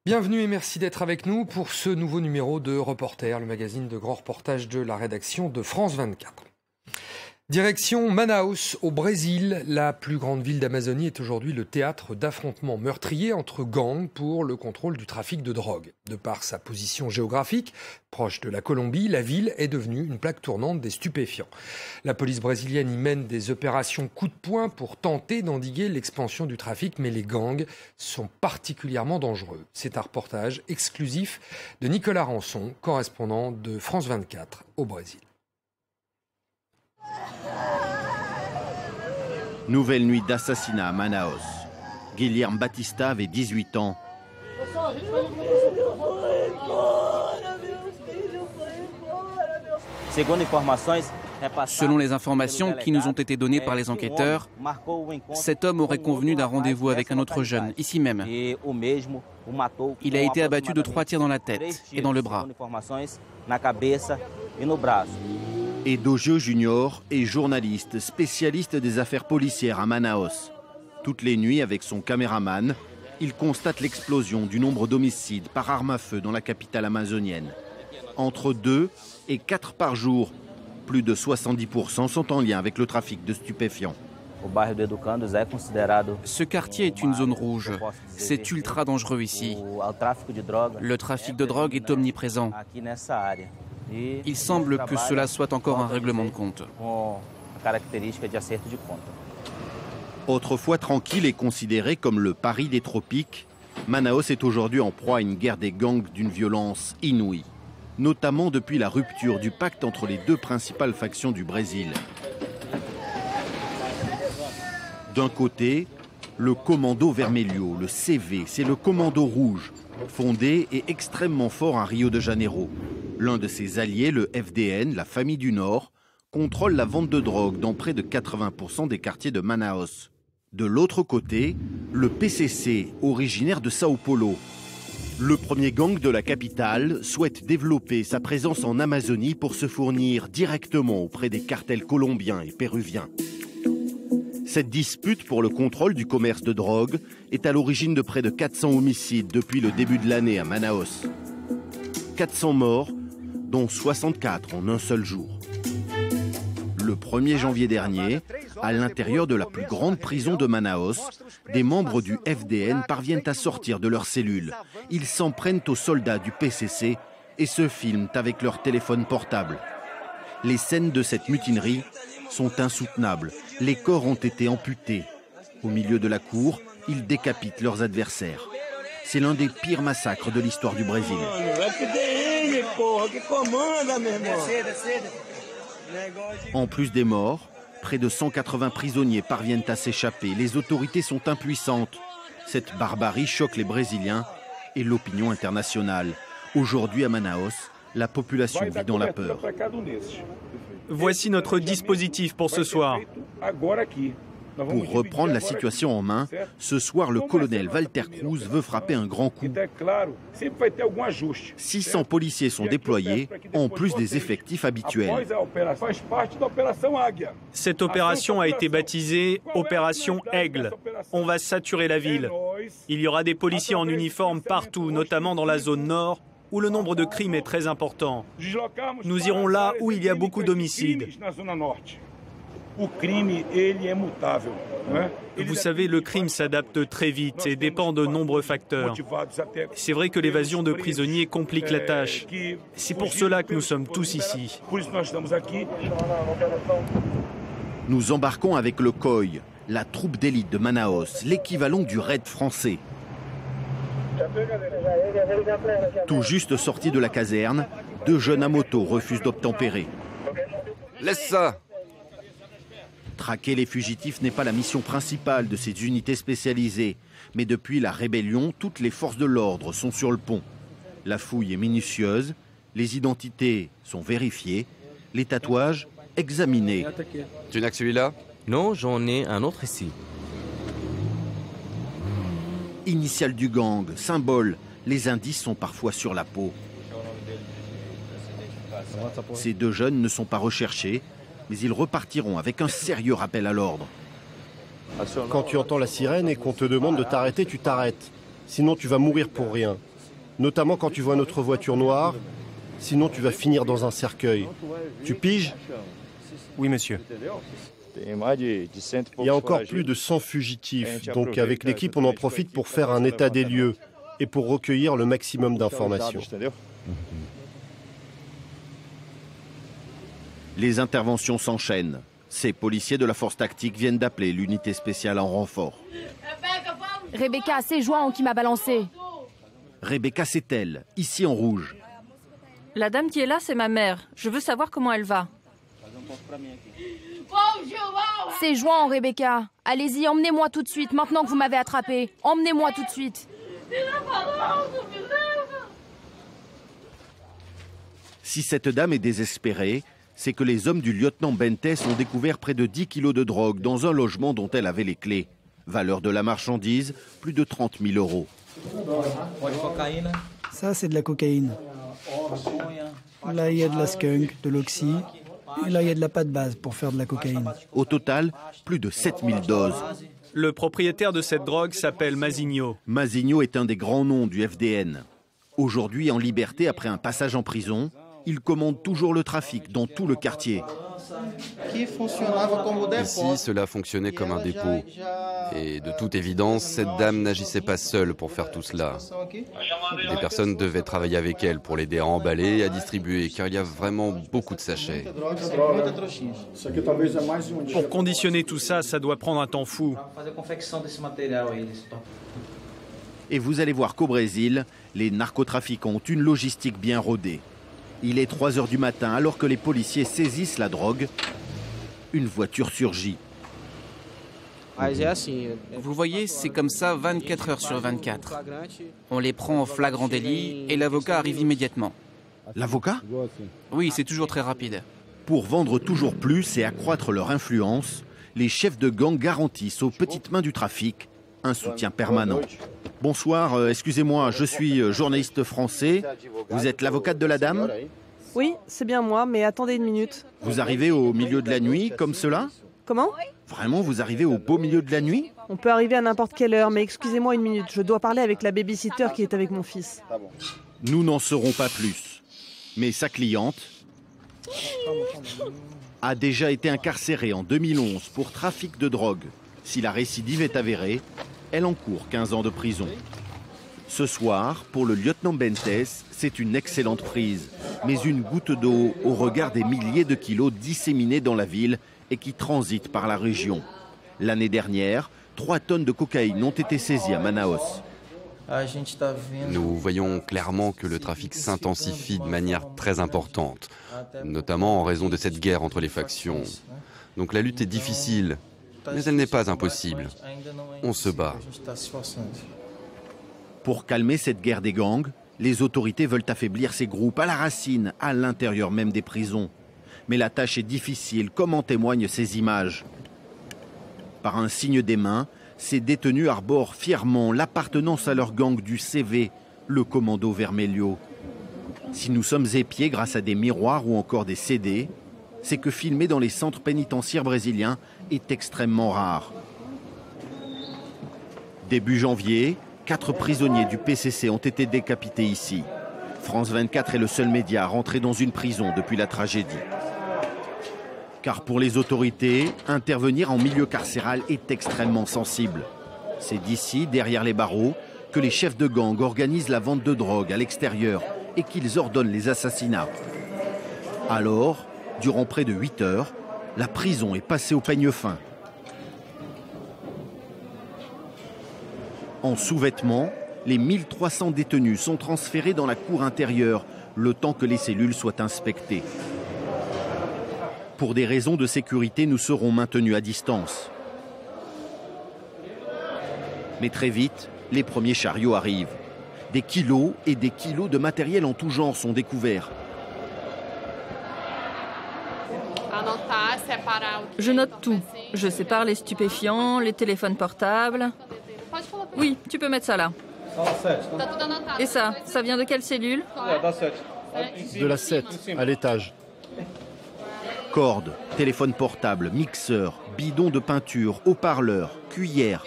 Bienvenue et merci d'être avec nous pour ce nouveau numéro de Reporter, le magazine de grands reportages de la rédaction de France 24. Direction Manaus, au Brésil. La plus grande ville d'Amazonie est aujourd'hui le théâtre d'affrontements meurtriers entre gangs pour le contrôle du trafic de drogue. De par sa position géographique, proche de la Colombie, la ville est devenue une plaque tournante des stupéfiants. La police brésilienne y mène des opérations coup de poing pour tenter d'endiguer l'expansion du trafic, mais les gangs sont particulièrement dangereux. C'est un reportage exclusif de Nicolas Rançon, correspondant de France 24 au Brésil. Nouvelle nuit d'assassinat à Manaus. Guilherme Batista avait 18 ans. Selon les informations qui nous ont été données par les enquêteurs, cet homme aurait convenu d'un rendez-vous avec un autre jeune, ici même. Il a été abattu de 3 tirs dans la tête et dans le bras. Edogio Junior est journaliste, spécialiste des affaires policières à Manaus. Toutes les nuits, avec son caméraman, il constate l'explosion du nombre d'homicides par arme à feu dans la capitale amazonienne. Entre 2 et 4 par jour, plus de 70% sont en lien avec le trafic de stupéfiants. Ce quartier est une zone rouge. C'est ultra dangereux ici. Le trafic de drogue est omniprésent. Il semble que cela soit encore un règlement de compte. Autrefois tranquille et considéré comme le Paris des tropiques, Manaus est aujourd'hui en proie à une guerre des gangs d'une violence inouïe, notamment depuis la rupture du pacte entre les deux principales factions du Brésil. D'un côté, le Commando Vermelho, le CV, c'est le commando rouge, fondé et extrêmement fort à Rio de Janeiro. L'un de ses alliés, le FDN, la famille du Nord, contrôle la vente de drogue dans près de 80% des quartiers de Manaus. De l'autre côté, le PCC, originaire de Sao Paulo. Le premier gang de la capitale souhaite développer sa présence en Amazonie pour se fournir directement auprès des cartels colombiens et péruviens. Cette dispute pour le contrôle du commerce de drogue est à l'origine de près de 400 homicides depuis le début de l'année à Manaus. 400 morts, dont 64 en un seul jour. Le 1er janvier dernier, à l'intérieur de la plus grande prison de Manaus, des membres du FDN parviennent à sortir de leurs cellules. Ils s'en prennent aux soldats du PCC et se filment avec leur téléphone portable. Les scènes de cette mutinerie sont insoutenables. Les corps ont été amputés. Au milieu de la cour, ils décapitent leurs adversaires. C'est l'un des pires massacres de l'histoire du Brésil. En plus des morts, près de 180 prisonniers parviennent à s'échapper. Les autorités sont impuissantes. Cette barbarie choque les Brésiliens et l'opinion internationale. Aujourd'hui à Manaus, la population vit dans la peur. Voici notre dispositif pour ce soir. Pour reprendre la situation en main, ce soir, le colonel Walter Cruz veut frapper un grand coup. 600 policiers sont déployés, en plus des effectifs habituels. Cette opération a été baptisée Opération Aigle. On va saturer la ville. Il y aura des policiers en uniforme partout, notamment dans la zone nord, où le nombre de crimes est très important. Nous irons là où il y a beaucoup d'homicides. Vous savez, le crime s'adapte très vite et dépend de nombreux facteurs. C'est vrai que l'évasion de prisonniers complique la tâche. C'est pour cela que nous sommes tous ici. Nous embarquons avec le COI, la troupe d'élite de Manaus, l'équivalent du raid français. Tout juste sortis de la caserne, 2 jeunes à moto refusent d'obtempérer. Laisse ça! Traquer les fugitifs n'est pas la mission principale de ces unités spécialisées. Mais depuis la rébellion, toutes les forces de l'ordre sont sur le pont. La fouille est minutieuse, les identités sont vérifiées, les tatouages examinés. Tu n'as que celui-là? Non, j'en ai un autre ici. Initiales du gang, symbole, les indices sont parfois sur la peau. Ces 2 jeunes ne sont pas recherchés, mais ils repartiront avec un sérieux rappel à l'ordre. Quand tu entends la sirène et qu'on te demande de t'arrêter, tu t'arrêtes. Sinon, tu vas mourir pour rien. Notamment quand tu vois notre voiture noire. Sinon, tu vas finir dans un cercueil. Tu piges ? Oui, monsieur. Il y a encore plus de 100 fugitifs. Donc, avec l'équipe, on en profite pour faire un état des lieux et pour recueillir le maximum d'informations. Les interventions s'enchaînent. Ces policiers de la force tactique viennent d'appeler l'unité spéciale en renfort. Rebecca, c'est João qui m'a balancé. Rebecca, c'est elle, ici en rouge. La dame qui est là, c'est ma mère. Je veux savoir comment elle va. C'est João, Rebecca. Allez-y, emmenez-moi tout de suite, maintenant que vous m'avez attrapé. Emmenez-moi tout de suite. Si cette dame est désespérée, c'est que les hommes du lieutenant Bentes ont découvert près de 10 kilos de drogue dans un logement dont elle avait les clés. Valeur de la marchandise, plus de 30 000 euros. Ça, c'est de la cocaïne. Là, il y a de la skunk, de l'oxy. Et là, il y a de la pâte base pour faire de la cocaïne. Au total, plus de 7000 doses. Le propriétaire de cette drogue s'appelle Mazinho. Mazinho est un des grands noms du FDN. Aujourd'hui en liberté après un passage en prison, il commande toujours le trafic dans tout le quartier. Ici, cela fonctionnait comme un dépôt. Et de toute évidence, cette dame n'agissait pas seule pour faire tout cela. Des personnes devaient travailler avec elle pour l'aider à emballer et à distribuer, car il y a vraiment beaucoup de sachets. Pour conditionner tout ça, ça doit prendre un temps fou. Et vous allez voir qu'au Brésil, les narcotrafiquants ont une logistique bien rodée. Il est 3 heures du matin, alors que les policiers saisissent la drogue. Une voiture surgit. Vous voyez, c'est comme ça 24 heures sur 24. On les prend en flagrant délit et l'avocat arrive immédiatement. L'avocat ? Oui, c'est toujours très rapide. Pour vendre toujours plus et accroître leur influence, les chefs de gang garantissent aux petites mains du trafic un soutien permanent. Bonsoir, excusez-moi, je suis journaliste français. Vous êtes l'avocate de la dame ? Oui, c'est bien moi, mais attendez une minute. Vous arrivez au milieu de la nuit, comme cela ? Comment ? Vraiment, vous arrivez au beau milieu de la nuit ? On peut arriver à n'importe quelle heure, mais excusez-moi une minute, je dois parler avec la babysitter qui est avec mon fils. Nous n'en saurons pas plus. Mais sa cliente a déjà été incarcérée en 2011 pour trafic de drogue. Si la récidive est avérée, elle encourt 15 ans de prison. Ce soir, pour le lieutenant Bentes, c'est une excellente prise, mais une goutte d'eau au regard des milliers de kilos disséminés dans la ville et qui transitent par la région. L'année dernière, 3 tonnes de cocaïne ont été saisies à Manaus. Nous voyons clairement que le trafic s'intensifie de manière très importante, notamment en raison de cette guerre entre les factions. Donc la lutte est difficile, mais elle n'est pas impossible. On se bat. Pour calmer cette guerre des gangs, les autorités veulent affaiblir ces groupes à la racine, à l'intérieur même des prisons. Mais la tâche est difficile, comme en témoignent ces images. Par un signe des mains, ces détenus arborent fièrement l'appartenance à leur gang du CV, le Commando Vermelho. Si nous sommes épiés grâce à des miroirs ou encore des CD, c'est que filmer dans les centres pénitentiaires brésiliens est extrêmement rare. Début janvier, 4 prisonniers du PCC ont été décapités ici. France 24 est le seul média rentré dans une prison depuis la tragédie. Car pour les autorités, intervenir en milieu carcéral est extrêmement sensible. C'est d'ici, derrière les barreaux, que les chefs de gang organisent la vente de drogue à l'extérieur et qu'ils ordonnent les assassinats. Alors, durant près de 8 heures, la prison est passée au peigne fin. En sous-vêtements, les 1300 détenus sont transférés dans la cour intérieure, le temps que les cellules soient inspectées. Pour des raisons de sécurité, nous serons maintenus à distance. Mais très vite, les premiers chariots arrivent. Des kilos et des kilos de matériel en tout genre sont découverts. Je note tout. Je sépare les stupéfiants, les téléphones portables. Oui, tu peux mettre ça là. Et ça vient de quelle cellule ? De la 7, à l'étage. Cordes, téléphones portables, mixeurs, Bidons de peinture, haut-parleurs, cuillères,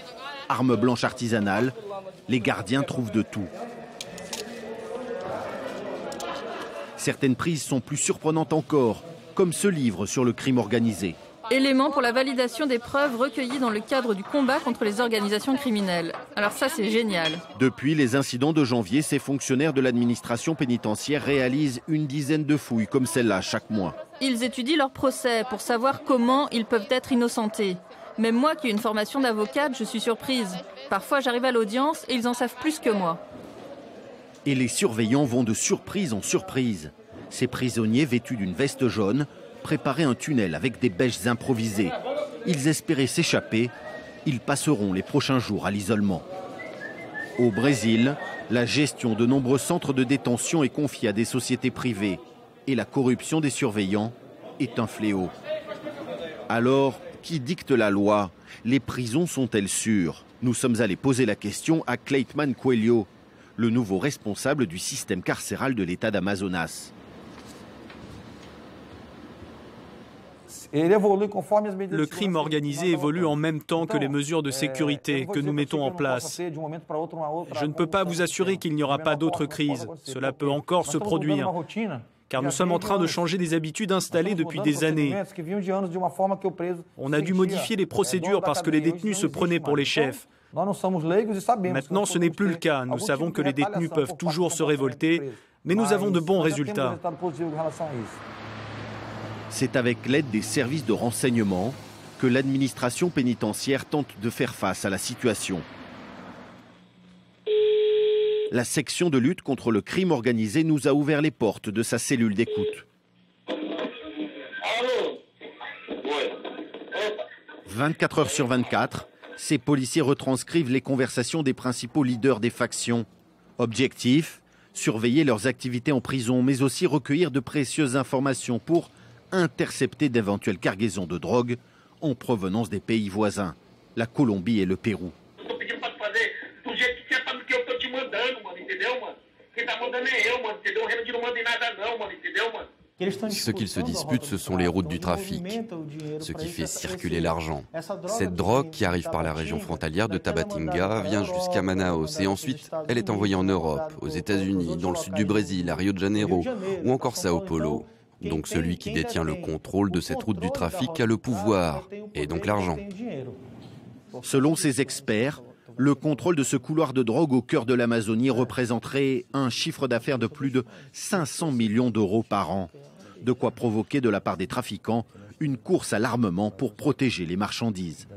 armes blanches artisanales, les gardiens trouvent de tout. Certaines prises sont plus surprenantes encore, comme ce livre sur le crime organisé. Éléments pour la validation des preuves recueillies dans le cadre du combat contre les organisations criminelles. Alors ça, c'est génial. Depuis les incidents de janvier, ces fonctionnaires de l'administration pénitentiaire réalisent une dizaine de fouilles comme celle-là chaque mois. Ils étudient leur procès pour savoir comment ils peuvent être innocentés. Même moi qui ai une formation d'avocate, je suis surprise. Parfois, j'arrive à l'audience et ils en savent plus que moi. Et les surveillants vont de surprise en surprise. Ces prisonniers vêtus d'une veste jaune préparaient un tunnel avec des bêches improvisées. Ils espéraient s'échapper. Ils passeront les prochains jours à l'isolement. Au Brésil, la gestion de nombreux centres de détention est confiée à des sociétés privées. Et la corruption des surveillants est un fléau. Alors, qui dicte la loi? Les prisons sont-elles sûres? Nous sommes allés poser la question à Cleitman Coelho, le nouveau responsable du système carcéral de l'État d'Amazonas. Le crime organisé évolue en même temps que les mesures de sécurité que nous mettons en place. Je ne peux pas vous assurer qu'il n'y aura pas d'autres crises. Cela peut encore se produire. Car nous sommes en train de changer des habitudes installées depuis des années. On a dû modifier les procédures parce que les détenus se prenaient pour les chefs. Maintenant, ce n'est plus le cas. Nous savons que les détenus peuvent toujours se révolter, mais nous avons de bons résultats. C'est avec l'aide des services de renseignement que l'administration pénitentiaire tente de faire face à la situation. La section de lutte contre le crime organisé nous a ouvert les portes de sa cellule d'écoute. 24 heures sur 24, ces policiers retranscrivent les conversations des principaux leaders des factions. Objectif, surveiller leurs activités en prison, mais aussi recueillir de précieuses informations pour intercepter d'éventuelles cargaisons de drogue en provenance des pays voisins, la Colombie et le Pérou. Ce qu'ils se disputent, ce sont les routes du trafic, ce qui fait circuler l'argent. Cette drogue qui arrive par la région frontalière de Tabatinga vient jusqu'à Manaus et ensuite elle est envoyée en Europe, aux États-Unis, dans le sud du Brésil, à Rio de Janeiro ou encore Sao Paulo. Donc celui qui détient le contrôle de cette route du trafic a le pouvoir et donc l'argent. Selon ces experts, le contrôle de ce couloir de drogue au cœur de l'Amazonie représenterait un chiffre d'affaires de plus de 500 millions d'euros par an. De quoi provoquer de la part des trafiquants une course à l'armement pour protéger les marchandises.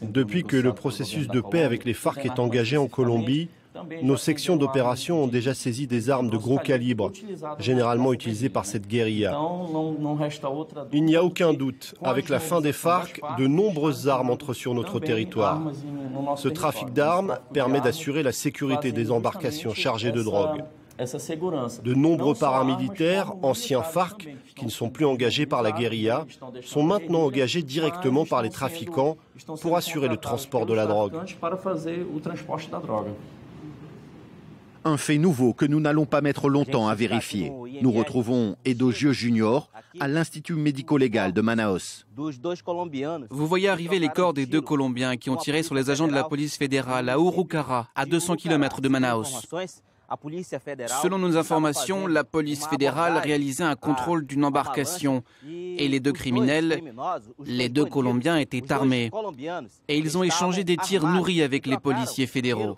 Depuis que le processus de paix avec les FARC est engagé en Colombie, nos sections d'opération ont déjà saisi des armes de gros calibre, généralement utilisées par cette guérilla. Il n'y a aucun doute, avec la fin des FARC, de nombreuses armes entrent sur notre territoire. Ce trafic d'armes permet d'assurer la sécurité des embarcations chargées de drogue. De nombreux paramilitaires, anciens FARC, qui ne sont plus engagés par la guérilla, sont maintenant engagés directement par les trafiquants pour assurer le transport de la drogue. Un fait nouveau que nous n'allons pas mettre longtemps à vérifier. Nous retrouvons Edogio Junior à l'Institut médico-légal de Manaus. Vous voyez arriver les corps des deux Colombiens qui ont tiré sur les agents de la police fédérale à Urucara, à 200 km de Manaus. Selon nos informations, la police fédérale réalisait un contrôle d'une embarcation et les deux criminels, les deux Colombiens, étaient armés. Et ils ont échangé des tirs nourris avec les policiers fédéraux.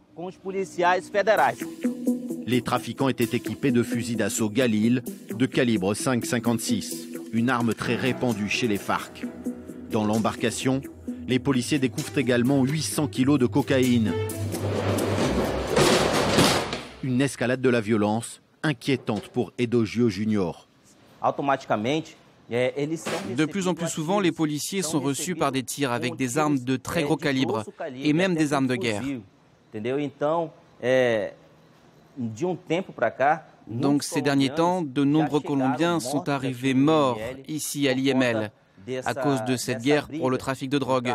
Les trafiquants étaient équipés de fusils d'assaut Galil de calibre 5,56, une arme très répandue chez les FARC. Dans l'embarcation, les policiers découvrent également 800 kilos de cocaïne. Une escalade de la violence inquiétante pour Edogio Junior. De plus en plus souvent, les policiers sont reçus par des tirs avec des armes de très gros calibre et même des armes de guerre. Donc ces derniers temps, de nombreux Colombiens sont arrivés morts ici à l'IML à cause de cette guerre pour le trafic de drogue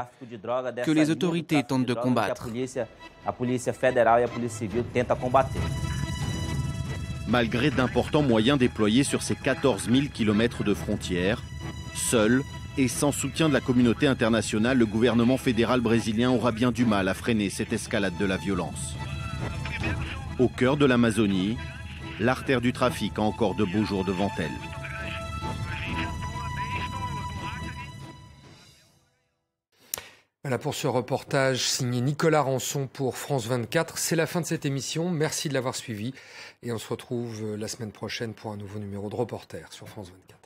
que les autorités tentent de combattre. malgré d'importants moyens déployés sur ces 14 000 kilomètres de frontières. Seul et sans soutien de la communauté internationale, le gouvernement fédéral brésilien aura bien du mal à freiner cette escalade de la violence. Au cœur de l'Amazonie, l'artère du trafic a encore de beaux jours devant elle. Voilà pour ce reportage signé Nicolas Rançon pour France 24. C'est la fin de cette émission. Merci de l'avoir suivi. Et on se retrouve la semaine prochaine pour un nouveau numéro de Reporter sur France 24.